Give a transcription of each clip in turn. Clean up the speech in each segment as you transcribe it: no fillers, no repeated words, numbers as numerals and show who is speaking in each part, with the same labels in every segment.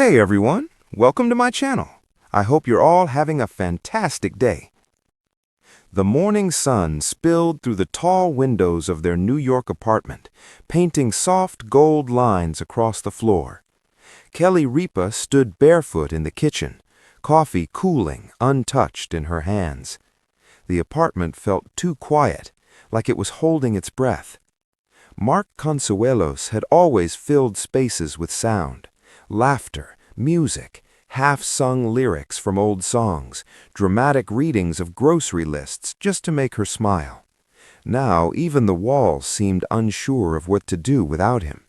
Speaker 1: Hey everyone, welcome to my channel. I hope you're all having a fantastic day. The morning sun spilled through the tall windows of their New York apartment, painting soft gold lines across the floor. Kelly Ripa stood barefoot in the kitchen, coffee cooling, untouched in her hands. The apartment felt too quiet, like it was holding its breath. Mark Consuelos had always filled spaces with sound. Laughter, music, half-sung lyrics from old songs, dramatic readings of grocery lists just to make her smile. Now even the walls seemed unsure of what to do without him.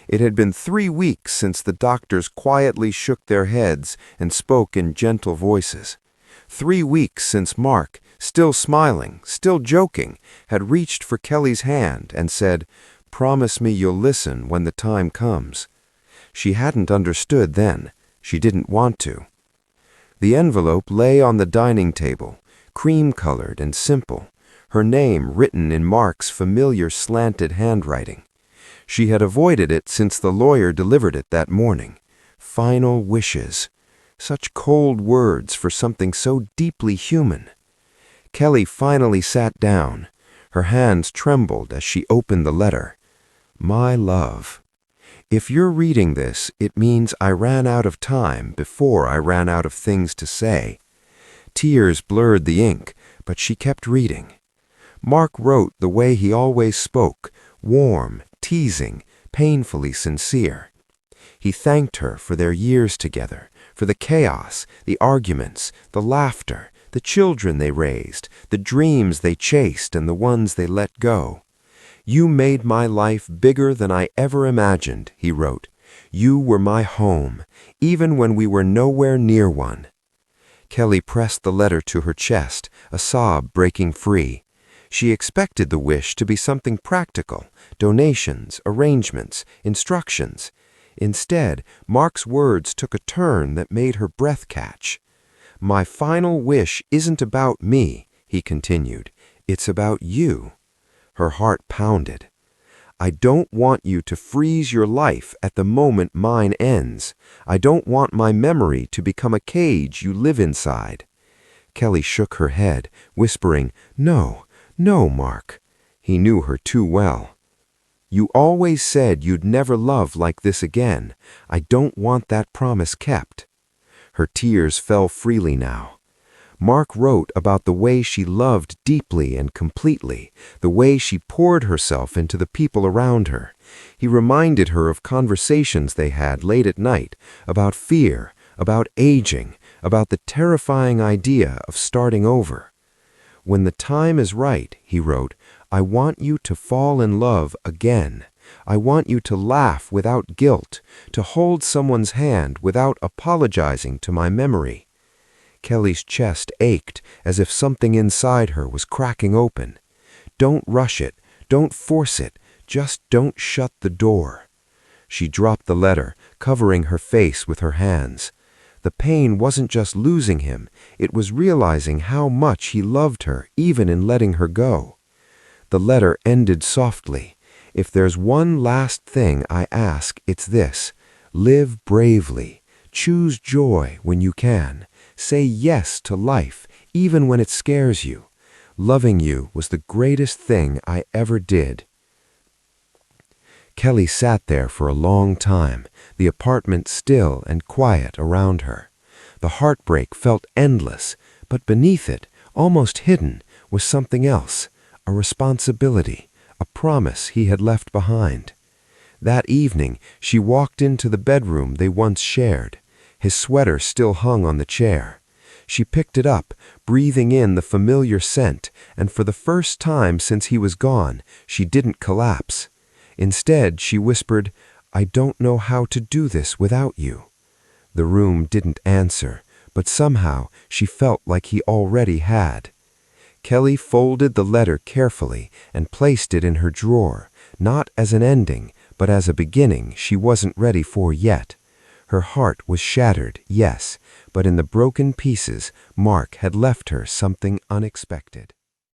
Speaker 1: It had been 3 weeks since the doctors quietly shook their heads and spoke in gentle voices. 3 weeks since Mark, still smiling, still joking, had reached for Kelly's hand and said, "Promise me you'll listen when the time comes." She hadn't understood then. She didn't want to. The envelope lay on the dining table, cream-colored and simple, her name written in Mark's familiar slanted handwriting. She had avoided it since the lawyer delivered it that morning. Final wishes. Such cold words for something so deeply human. Kelly finally sat down. Her hands trembled as she opened the letter. My love. If you're reading this, it means I ran out of time before I ran out of things to say. Tears blurred the ink, but she kept reading. Mark wrote the way he always spoke, warm, teasing, painfully sincere. He thanked her for their years together, for the chaos, the arguments, the laughter, the children they raised, the dreams they chased and the ones they let go. You made my life bigger than I ever imagined, he wrote. You were my home, even when we were nowhere near one. Kelly pressed the letter to her chest, a sob breaking free. She expected the wish to be something practical, donations, arrangements, instructions. Instead, Mark's words took a turn that made her breath catch. My final wish isn't about me, he continued. It's about you. Her heart pounded. I don't want you to freeze your life at the moment mine ends. I don't want my memory to become a cage you live inside. Kelly shook her head, whispering, No, no, Mark. He knew her too well. You always said you'd never love like this again. I don't want that promise kept. Her tears fell freely now. Mark wrote about the way she loved deeply and completely, the way she poured herself into the people around her. He reminded her of conversations they had late at night, about fear, about aging, about the terrifying idea of starting over. When the time is right, he wrote, I want you to fall in love again. I want you to laugh without guilt, to hold someone's hand without apologizing to my memory. Kelly's chest ached as if something inside her was cracking open. Don't rush it. Don't force it. Just don't shut the door. She dropped the letter, covering her face with her hands. The pain wasn't just losing him. It was realizing how much he loved her, even in letting her go. The letter ended softly. If there's one last thing I ask, it's this. Live bravely. Choose joy when you can. Say yes to life, even when it scares you. Loving you was the greatest thing I ever did. Kelly sat there for a long time, the apartment still and quiet around her. The heartbreak felt endless, but beneath it, almost hidden, was something else, a responsibility, a promise he had left behind. That evening, she walked into the bedroom they once shared. His sweater still hung on the chair. She picked it up, breathing in the familiar scent, and for the first time since he was gone, she didn't collapse. Instead, she whispered, I don't know how to do this without you. The room didn't answer, but somehow she felt like he already had. Kelly folded the letter carefully and placed it in her drawer, not as an ending, but as a beginning she wasn't ready for yet. Her heart was shattered, yes, but in the broken pieces, Mark had left her something unexpected.